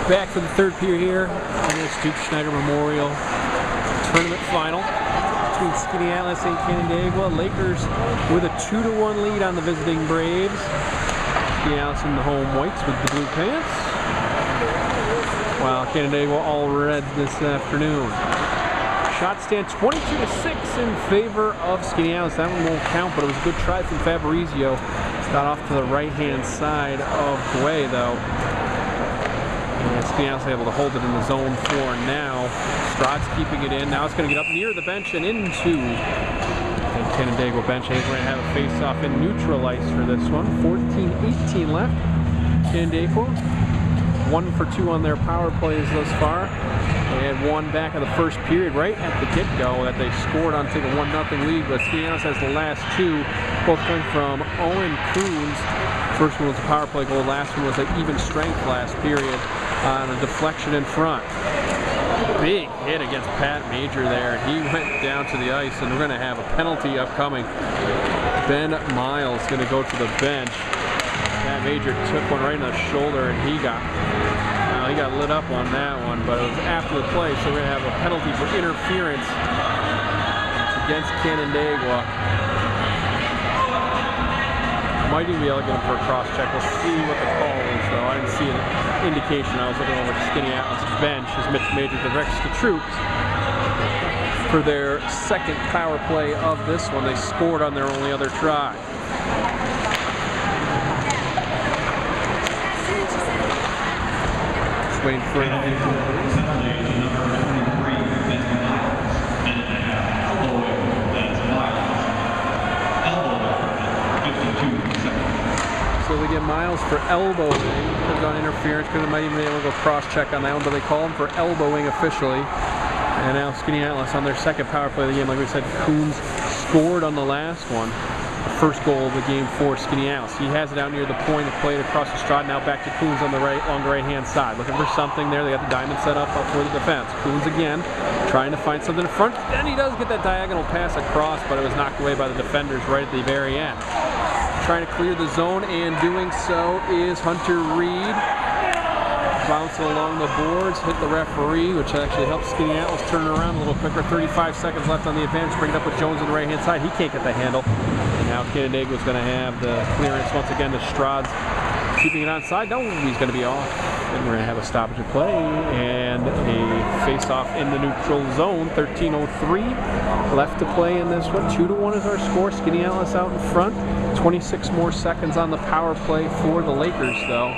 Back for the third period here in this Duke Schneider Memorial Tournament final between Skaneateles and Canandaigua. Lakers with a 2-1 lead on the visiting Braves. Skaneateles in the home whites with the blue pants, while Canandaigua all red this afternoon. Shot stand 22-6 in favor of Skaneateles. That one won't count, but it was a good try from Fabrizio. It's got off to the right-hand side of Guay, though. And Skaneateles able to hold it in the zone for now. Strahd's keeping it in. Now it's going to get up near the bench and into the Canandaigua bench. I think we're going to have a face-off in neutral ice for this one. 14-18 left. Canandaigua 1 for 2 on their power plays thus far. They had one back of the first period right at the get-go that they scored on, taking a 1-0 lead, but Skaneateles has the last two, both coming from Owen Coons. First one was a power play goal, last one was an even strength last period on a deflection in front. Big hit against Pat Major there. He went down to the ice, and we're going to have a penalty upcoming. Ben Miles going to go to the bench. Pat Major took one right in the shoulder, and he got lit up on that one, but it was after the play, so we're going to have a penalty for interference against Canandaigua. Might even be able to get him for a cross-check. We'll see what the call is, though. I didn't see an indication. I was looking over at Skaneateles' bench as Mitch Major directs the troops for their second power play of this one. They scored on their only other try. Waiting for so they get Miles for elbowing. Could have gone interference, because they might even be able to go cross-check on that one, but they call him for elbowing officially. And now Skaneateles on their second power play of the game. Like we said, Coons scored on the last one. First goal of the game for Skaneateles. He has it out near the point of play across the Strahd. Now back to Coons on the right-hand side. Looking for something there. They got the diamond set up for the defense. Coons again trying to find something in front. And he does get that diagonal pass across, but it was knocked away by the defenders right at the very end. Trying to clear the zone, and doing so is Hunter Reed. Bouncing along the boards, hit the referee, which actually helps Skaneateles turn it around a little quicker. 35 seconds left on the advantage. Bring it up with Jones on the right-hand side. He can't get the handle. And now Canandaigua is going to have the clearance once again. The Strahd's keeping it onside. No, he's going to be off. And we're going to have a stoppage of play and a face-off in the neutral zone. 13:03 left to play in this one. 2-1 is our score. Skaneateles out in front. 26 more seconds on the power play for the Lakers, though.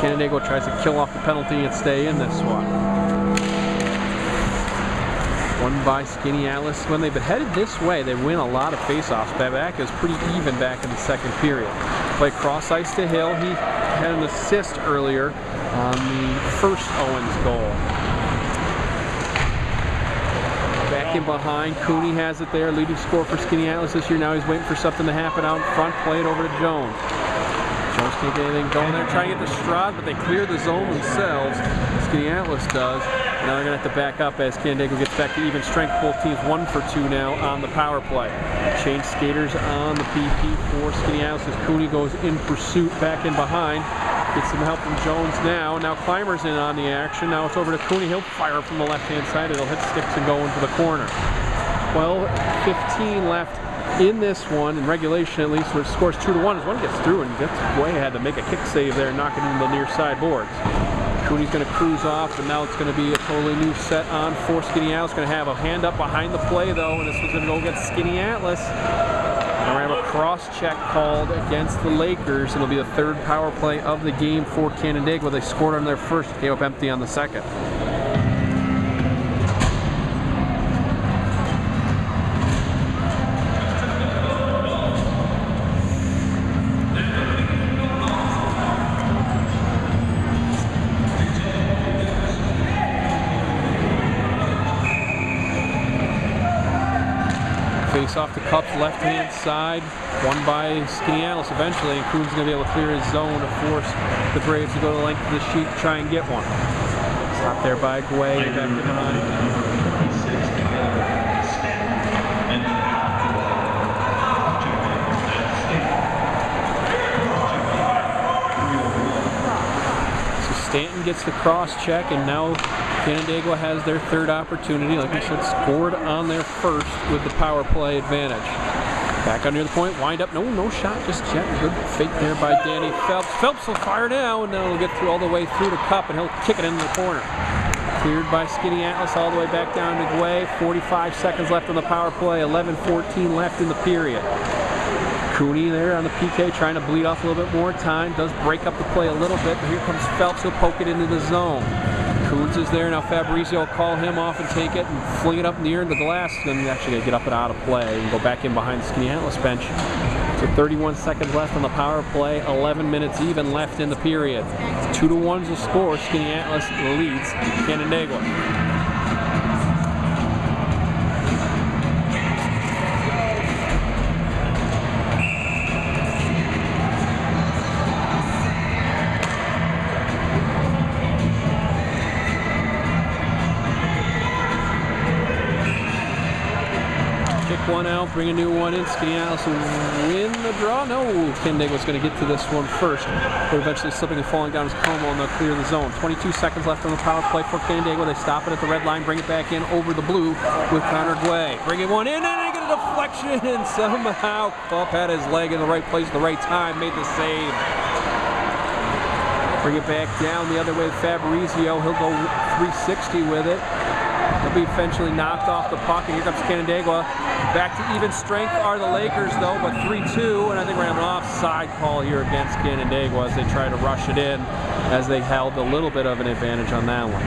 Canandaigua tries to kill off the penalty and stay in this one. Won by Skaneateles. When they've been headed this way, they win a lot of face-offs. Back is pretty even back in the second period. Play cross ice to Hill. He had an assist earlier on the first Owens goal. Back in behind, Cooney has it there, leading scorer for Skaneateles this year. Now he's waiting for something to happen out in front. Play it over to Jones. Jones can't get anything going there, trying to get the Strahd, but they clear the zone themselves. Skaneateles does. Now they're going to have to back up as Canandaigua gets back to even strength. Both teams 1 for 2 now on the power play. Change skaters on the PP for Skaneateles as Cooney goes in pursuit, back in behind. Gets some help from Jones now. Now Clymer's in on the action. Now it's over to Cooney. He'll fire from the left-hand side. It'll hit sticks and go into the corner. 12:15 left in this one, in regulation at least, where it scores 2-1 as one gets through and gets way ahead to make a kick save there, knocking into the near side boards. Cooney's going to cruise off, and now it's going to be a totally new set on for Skaneateles. Going to have a hand up behind the play, though, and this was going to go against Skaneateles. And we're going to have a cross-check called against the Lakers. It'll be the third power play of the game for Canandaigua. They scored on their first, came up empty on the second. Face off the Cup's left-hand side, won by Skaneateles eventually, and Coons is going to be able to clear his zone to force the Braves to go to the length of the sheet to try and get one. Stop there by Guay, back in behind. So Stanton gets the cross check, and now Canandaigua has their third opportunity. Like I said, scored on their first with the power play advantage. Back under the point, wind up, no shot just yet. Good fake there by Danny Phelps. Phelps will fire now, and then he'll get through all the way through to Cup, and he'll kick it into the corner. Cleared by Skaneateles all the way back down to Guay. 45 seconds left on the power play, 11-14 left in the period. Cooney there on the PK trying to bleed off a little bit more time. Does break up the play a little bit, but here comes Phelps. He'll poke it into the zone. Coons is there. Now Fabrizio will call him off and take it and fling it up near the glass. Then he's actually going to get up and out of play and go back in behind the Skaneateles bench. So 31 seconds left on the power play. 11 minutes even left in the period. 2-1's the score. Skaneateles leads Canandaigua. One out, bring a new one in. Skaneateles will win the draw. No, Canandaigua's going to get to this one first, but eventually slipping and falling down his Como, and they'll clear the zone. 22 seconds left on the power play for Canandaigua. They stop it at the red line, bring it back in over the blue with Connor Guay. Bringing one in, and they get a deflection, and somehow Cup had his leg in the right place at the right time, made the save. Bring it back down the other way with Fabrizio. He'll go 360 with it. He'll be eventually knocked off the puck, and here comes Canandaigua. Back to even strength are the Lakers, though, but 3-2, and I think we're going to have an offside call here against Canandaigua as they try to rush it in, as they held a little bit of an advantage on that one.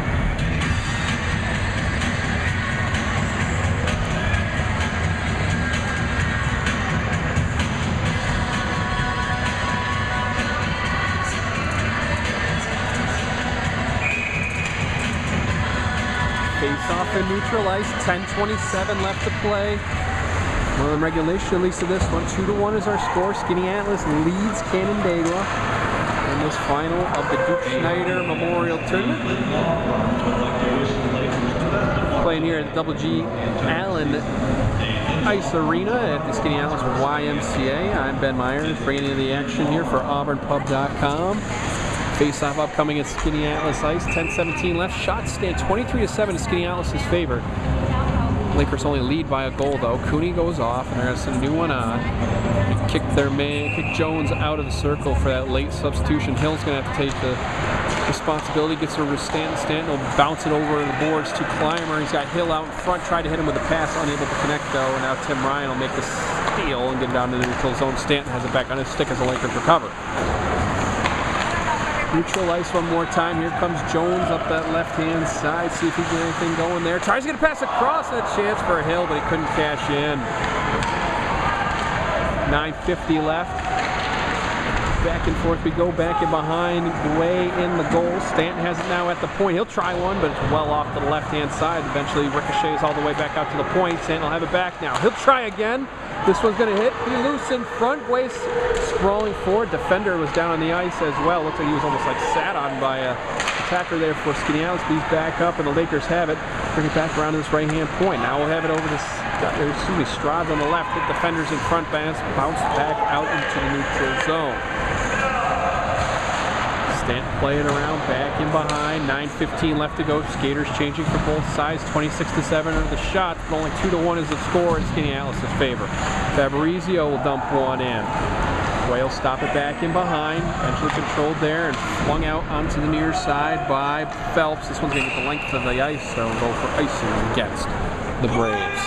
Face-off and neutral ice, 10:27 left to play. Well, in regulation, at least of this one, 2-1 is our score. Skaneateles leads Canandaigua in this final of the Duke Schneider Memorial Tournament. Playing here at the Double G Allen Ice Arena at the Skaneateles YMCA. I'm Ben Myers, bringing you the action here for AuburnPub.com. Face-off upcoming at Skaneateles Ice. 10:17 left. Shots stand 23-7 in Skaneateles' favor. Lakers only lead by a goal, though. Cooney goes off, and they're going to send a new one on. Kick their man, kick Jones out of the circle for that late substitution. Hill's going to have to take the responsibility. Gets over to Stanton. Stanton will bounce it over the boards to Clymer. He's got Hill out in front. Tried to hit him with a pass, unable to connect, though. And now Tim Ryan will make the steal and get it down to the neutral zone. Stanton has it back on his stick as the Lakers recover. Neutral ice one more time. Here comes Jones up that left-hand side. See if he can get anything going there. Tries to get a pass across. That chance for Hill, but he couldn't cash in. 9:50 left. Back and forth we go. Back and behind. Way in the goal. Stanton has it now at the point. He'll try one, but it's well off to the left-hand side. Eventually ricochets all the way back out to the point. Stanton will have it back now. He'll try again. This one's going to hit. Be loose in front. Way sprawling forward. Defender was down on the ice as well. Looks like he was almost like sat on by a attacker there for Skaneateles. He's back up, and the Lakers have it. Bring it back around to this right-hand point. Now we'll have it over to Stroud on the left. Hit defenders in front. Bounce back out into the neutral zone. Stanton playing around, back in behind. 9:15 left to go. Skaters changing for both sides. 26-7 are the shots, but only 2-1 is the score in Skaneateles' favor. Fabrizio will dump one in. Wales stop it back in behind. Eventually controlled there and flung out onto the near side by Phelps. This one's going to get the length of the ice, so we'll go for icing against the Braves.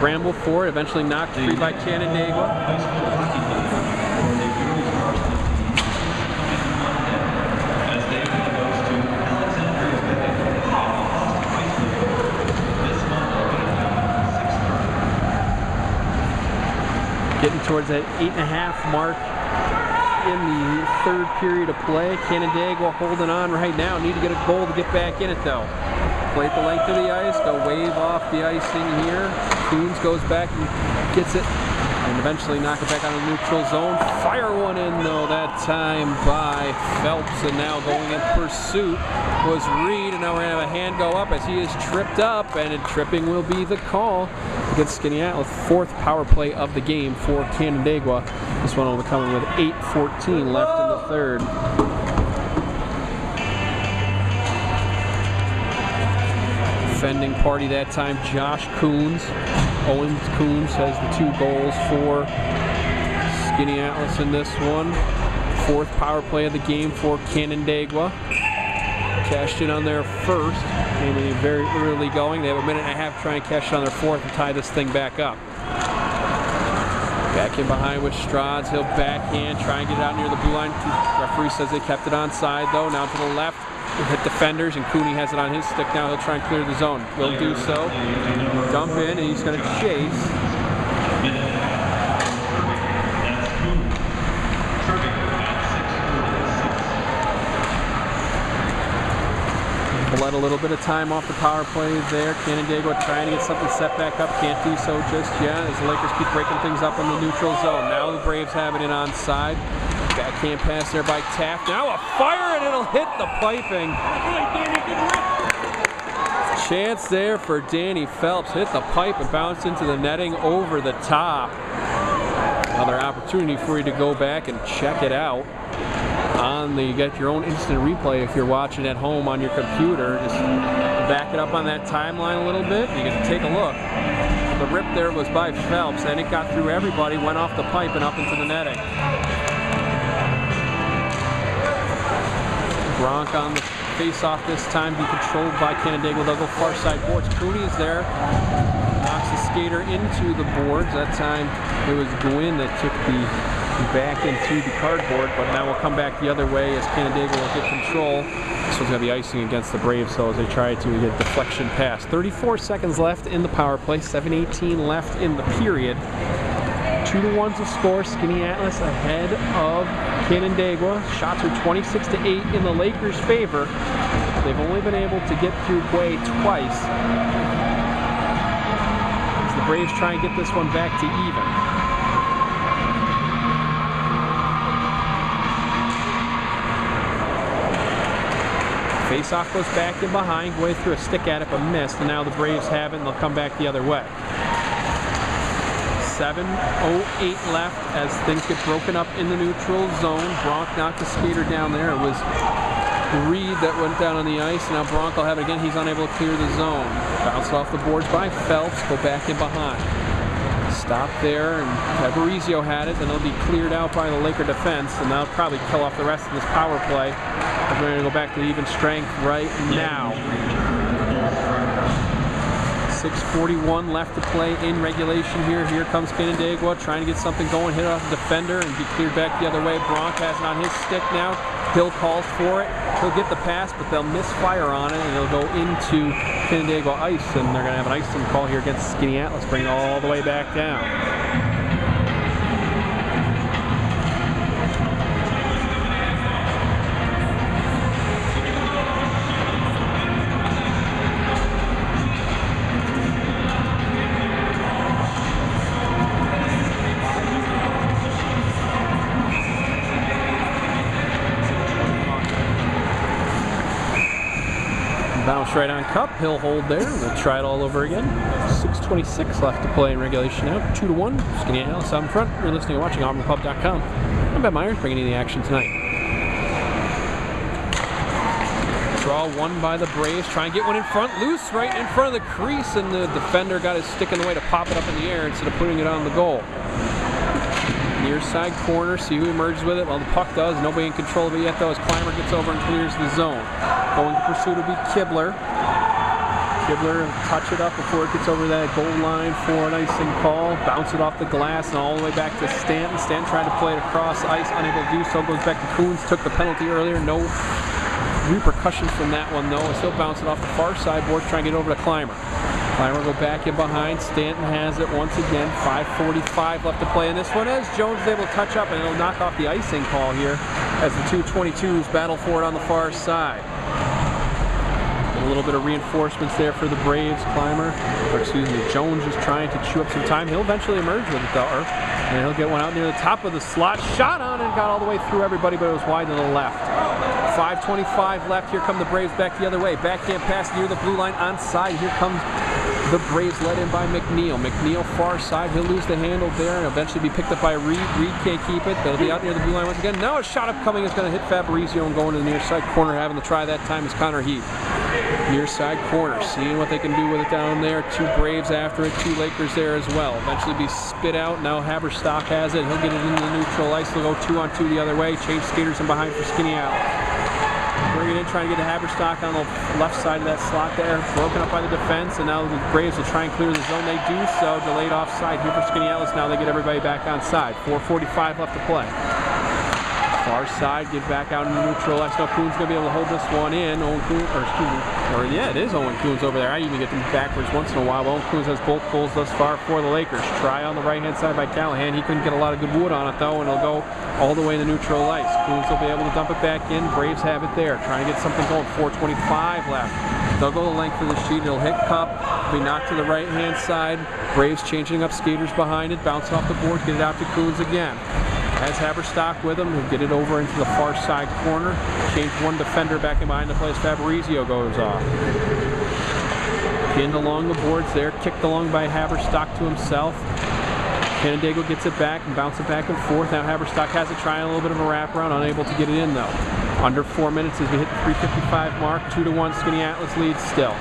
Scramble for it, eventually knocked free by Canandaigua. Getting towards that 8.5 mark in the third period of play. Canandaigua holding on right now. Need to get a goal to get back in it, though. Play at the length of the ice, go wave off the icing here. Coons goes back and gets it and eventually knock it back on the neutral zone. Fire one in though that time by Phelps, and now going in pursuit was Reed, and now we're going to have a hand go up as he is tripped up, and tripping will be the call against Skaneateles. Fourth power play of the game for Canandaigua. This one will be coming with 8:14 left in the third. Defending party that time, Josh Coons. Owen Coons has the 2 goals for Skaneateles in this one. Fourth power play of the game for Canandaigua. Cashed in on their first, maybe very early going. They have a minute and a half to try and cash in on their fourth and tie this thing back up. Back in behind with Strads. He'll backhand, try and get it out near the blue line. The referee says they kept it onside though. Now to the left. He'll hit defenders, and Cooney has it on his stick now. He'll try and clear the zone. Will do so. Dump in, and he's going to chase. Let a little bit of time off the power play there. Canandaigua trying to get something set back up. Can't do so just yet as the Lakers keep breaking things up in the neutral zone. Now the Braves have it in onside. Backhand pass there by Taft. Now a fire, and it'll hit the piping. Chance there for Danny Phelps. Hit the pipe and bounced into the netting over the top. Another opportunity for you to go back and check it out. You get your own instant replay if you're watching at home on your computer. Just back it up on that timeline a little bit. You get to take a look. The rip there was by Phelps, and it got through everybody, went off the pipe and up into the netting. Bronk on the face-off this time, be controlled by Canandaigua. They'll go far side boards. Cooney is there, knocks the skater into the boards. That time it was Gwynn that took the back into the cardboard, but now we'll come back the other way as Canandaigua will get control. This one's going to be icing against the Braves, so as they try to get deflection pass. 34 seconds left in the power play, 7:18 left in the period. 2-1 to score. Skaneateles ahead of Canandaigua. Shots are 26-8 in the Lakers' favor. They've only been able to get through Guay twice. As the Braves try and get this one back to even. Face-off goes back and behind. Guay threw a stick at it but missed, and now the Braves have it, and they'll come back the other way. 7:08 left as things get broken up in the neutral zone. Bronk knocked the skater down there. It was Reed that went down on the ice. Now Bronk will have it again. He's unable to clear the zone. Bounced off the boards by Phelps. Go back in behind. Stop there, and Fabrizio had it. Then it'll be cleared out by the Laker defense, and that'll probably kill off the rest of this power play. We're going to go back to even strength right now. 6:41 left to play in regulation here. Here comes Canandaigua trying to get something going, hit off the defender, and be cleared back the other way. Bronk has it on his stick now. Hill calls for it. He'll get the pass, but they'll misfire on it, and it'll go into Canandaigua ice, and they're going to have an icing call here against Skaneateles, bring it all the way back down. Bounce right on cup. He'll hold there. We'll try it all over again. 6:26 left to play in regulation now. 2-1. Skaneateles out in front. You're listening and watching AuburnPub.com. I'm Ben Myers bringing you the action tonight. Draw won by the Braves. Try and get one in front. Loose right in front of the crease, and the defender got his stick in the way to pop it up in the air instead of putting it on the goal. Near side corner, see who emerges with it. Well, the puck does. Nobody in control of it yet, though, as Clymer gets over and clears the zone. Going to pursuit will be Kibler. Kibler will touch it up before it gets over that goal line for an icing call. Bounce it off the glass and all the way back to Stanton. Stanton tried to play it across ice, unable to do so. Goes back to Coons. Took the penalty earlier. No repercussions from that one, though. Still bounce it off the far side board, trying to get over to Clymer. Clymer go back in behind. Stanton has it once again. 5:45 left to play in this one as Jones is able to touch up, and it'll knock off the icing call here as the 222s battle for it on the far side. A little bit of reinforcements there for the Braves. Jones is trying to chew up some time. He'll eventually emerge with it, though. And he'll get one out near the top of the slot. Shot on and got all the way through everybody, but it was wide to the left. 5:25 left. Here come the Braves back the other way. Backhand pass near the blue line onside. Here comes the Braves led in by McNeil. McNeil far side. He'll lose the handle there and eventually be picked up by Reed. Reed can't keep it. They'll be out near the blue line once again. Now a shot upcoming is going to hit Fabrizio and going to the near side corner. Having to try that time is Connor Heath. Near side corner, seeing what they can do with it down there. 2 Braves after it, 2 Lakers there as well. Eventually be spit out. Now Haberstock has it. He'll get it into the neutral ice. They'll go 2-on-2 the other way. Change skaters in behind for Skaneateles. Bring it in, trying to get to Haberstock on the left side of that slot there. Broken up by the defense, and now the Braves will try and clear the zone. They do so. Delayed offside here for Skaneateles. Now they get everybody back on side. 4:45 left to play. Far side, get back out in the neutral ice. Now Coons going to be able to hold this one in. Owen Coons, it is Owen Coons over there. I even get them backwards once in a while. Owen Coons has both goals thus far for the Lakers. Try on the right-hand side by Callahan. He couldn't get a lot of good wood on it, though, and it'll go all the way in the neutral ice. Coons will be able to dump it back in. Braves have it there. Trying to get something going. 4:25 left. They'll go the length of the sheet. It'll hit Cup. Be knocked to the right-hand side. Braves changing up skaters behind it. Bounce off the board. Get it out to Coons again. Has Haberstock with him. He'll get it over into the far side corner. Change one defender back in behind the play as Fabrizio goes off. Pinned along the boards there. Kicked along by Haberstock to himself. Canandaigua gets it back and bounces it back and forth. Now Haberstock has it, trying a little bit of a wraparound. Unable to get it in though. Under 4 minutes as we hit the 3:55 mark. 2-1 Skaneateles leads still.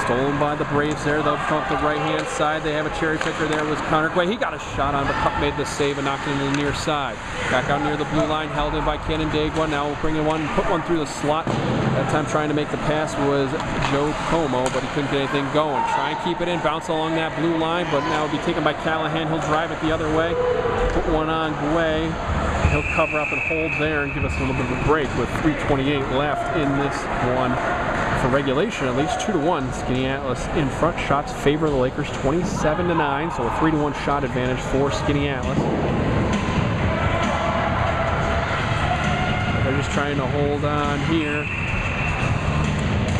Stolen by the Braves there. They'll come up the right-hand side. They have a cherry picker there with Canandaigua. He got a shot on, but Cup made the save and knocked it into the near side. Back out near the blue line, held in by Canandaigua. Now we'll bring in one, put one through the slot. That time trying to make the pass was Joe Como, but he couldn't get anything going. Try and keep it in, bounce along that blue line, but now it'll be taken by Callahan. He'll drive it the other way. Put one on Guay. He'll cover up and hold there and give us a little bit of a break with 3:28 left in this one. For regulation, at least 2-1. Skaneateles in front. Shots favor the Lakers 27-9, so a 3-1 shot advantage for Skaneateles. They're just trying to hold on here.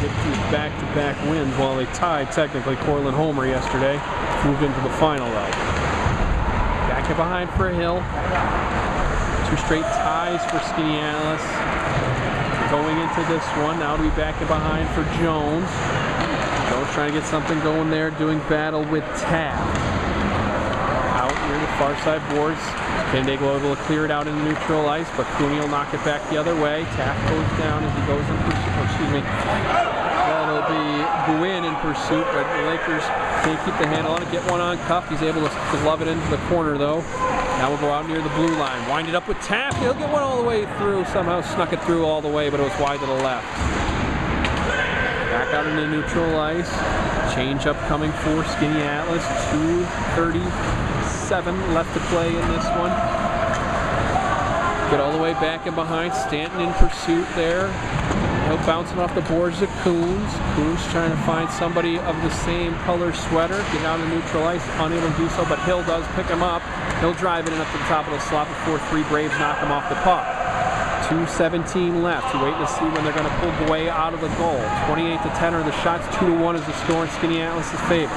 Get these back-to-back wins while they tied technically Cortland Homer yesterday. Moved into the final though. Back and behind for Hill. 2 straight ties for Skaneateles. Going into this one, now to be back and behind for Jones. Jones trying to get something going there, doing battle with Taft. Out near the far side boards. Canandaigua able to clear it out in the neutral ice, but Cooney will knock it back the other way. Taft goes down as he goes in pursuit. That'll be Guin in pursuit, but the Lakers can't keep the handle on it. Get one on Cup. He's able to glove it into the corner though. Now we'll go out near the blue line. Wind it up with Taft. He'll get one all the way through. Somehow snuck it through all the way, but it was wide to the left. Back out into neutral ice. Change up coming for Skaneateles. 2:37 left to play in this one. Get all the way back and behind. Stanton in pursuit there. He'll bounce it off the boards to Coons. Coons trying to find somebody of the same color sweater. Get out of neutral ice, unable to do so, but Hill does pick him up. He'll drive it in up to the top of the slot before 3 Braves knock him off the puck. 2:17 left. You're waiting to see when they're going to pull Guay out of the goal. 28-10 are the shots. 2-1 is the score in Skaneateles' favor.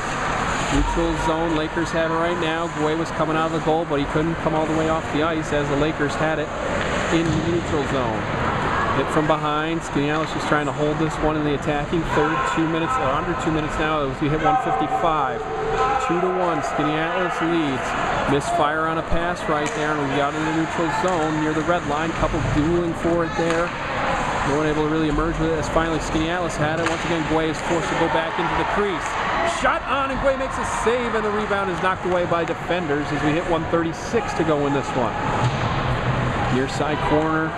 Neutral zone, Lakers have it right now. Guay was coming out of the goal, but he couldn't come all the way off the ice as the Lakers had it in the neutral zone. Hit from behind. Skaneateles just trying to hold this one in the attacking third. 2 minutes, or under 2 minutes now. We hit 1:55. 2-1. Skaneateles leads. Misfire on a pass right there, and we got in the neutral zone near the red line. Couple dueling for it there. No one able to really emerge with it as finally Skaneateles had it. Once again, Guay is forced to go back into the crease. Shot on, and Guay makes a save, and the rebound is knocked away by defenders as we hit 1:36 to go in this one. Near side corner.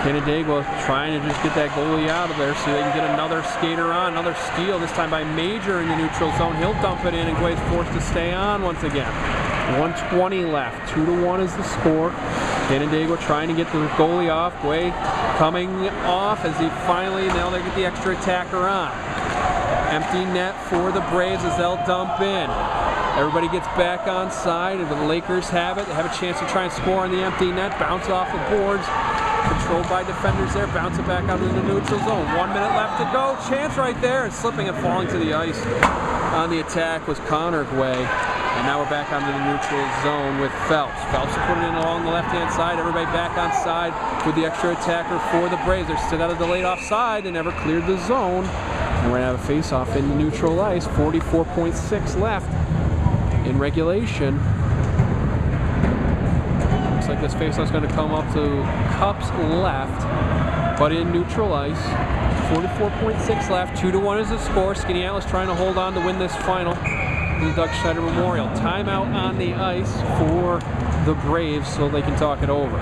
Canandaigua trying to just get that goalie out of there so they can get another skater on. Another steal, this time by Major in the neutral zone. He'll dump it in, and Guay's forced to stay on once again. 1:20 left. 2-1 is the score. Canandaigua trying to get the goalie off. Guay coming off as he finally, now they get the extra attacker on. Empty net for the Braves as they'll dump in. Everybody gets back on side, and the Lakers have it. They have a chance to try and score on the empty net. Bounce off the boards. Controlled by defenders there. Bounce it back out into the neutral zone. 1 minute left to go. Chance right there. And slipping and falling to the ice on the attack was Connor Guay. And now we're back onto the neutral zone with Phelps. Phelps will put it in along the left-hand side. Everybody back on side with the extra attacker for the Braves. They're still got a delayed offside. They never cleared the zone. And we're going to have a face-off in neutral ice. 44.6 left in regulation. Looks like this face-off is going to come up to Cup's left, but in neutral ice. 44.6 left. 2-1 is the score. Skaneateles trying to hold on to win this final. The Doug Schneider Memorial. Timeout on the ice for the Braves so they can talk it over.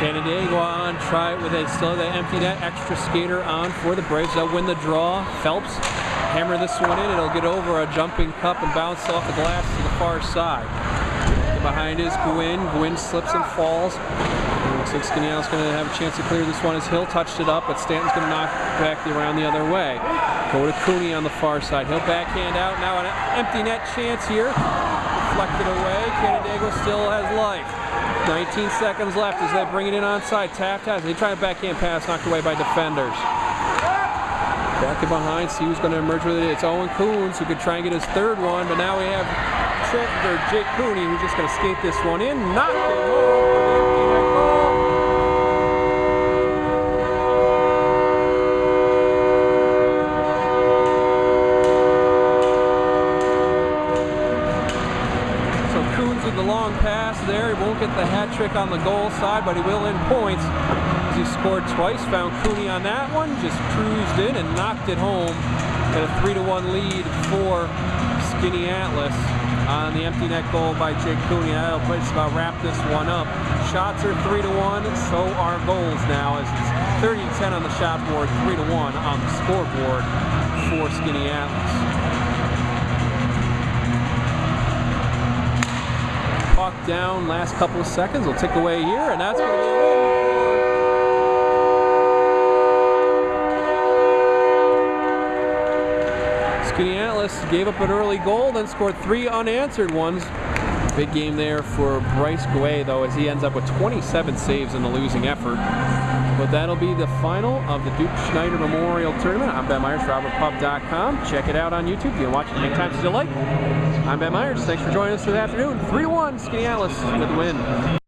Canandaigua on, try it with a still the empty net, extra skater on for the Braves. They'll win the draw. Phelps hammer this one in. It'll get over a jumping Cup and bounce off the glass to the far side. Behind is Gwynn. Gwynn slips and falls. It looks like Skaneateles going to have a chance to clear this one as Hill touched it up, but Stanton's going to knock back around the other way. Go to Cooney on the far side. He'll backhand out. Now an empty net chance here. Deflected away. Canandaigua still has life. 19 seconds left as they bring it in onside. Taft has it. They try a backhand pass, knocked away by defenders. Back to behind, see who's going to emerge with it. It's Owen Coons who could try and get his third one, but now we have Jake Cooney who's just going to skate this one in. Knocked it home for the empty net goal. The long pass there. He won't get the hat trick on the goal side, but he will in points. He scored twice, found Cooney on that one, just cruised in and knocked it home. Got a 3-1 lead for Skaneateles on the empty net goal by Jake Cooney. That'll just about wrap this one up. Shots are 3-1, so are goals now, as it's 30-10 on the shot board, 3-1 on the scoreboard for Skaneateles. Puck down, last couple of seconds, will tick away here, and that's going to be a win. Skaneateles gave up an early goal, then scored 3 unanswered ones. Big game there for Bryce Guay, though, as he ends up with 27 saves in the losing effort. But that'll be the final of the Duke Schneider Memorial Tournament. I'm Ben Myers, RobertPub.com. Check it out on YouTube. You can watch it anytime you like. I'm Ben Myers. Thanks for joining us this afternoon. 3-1, Skaneateles with the win.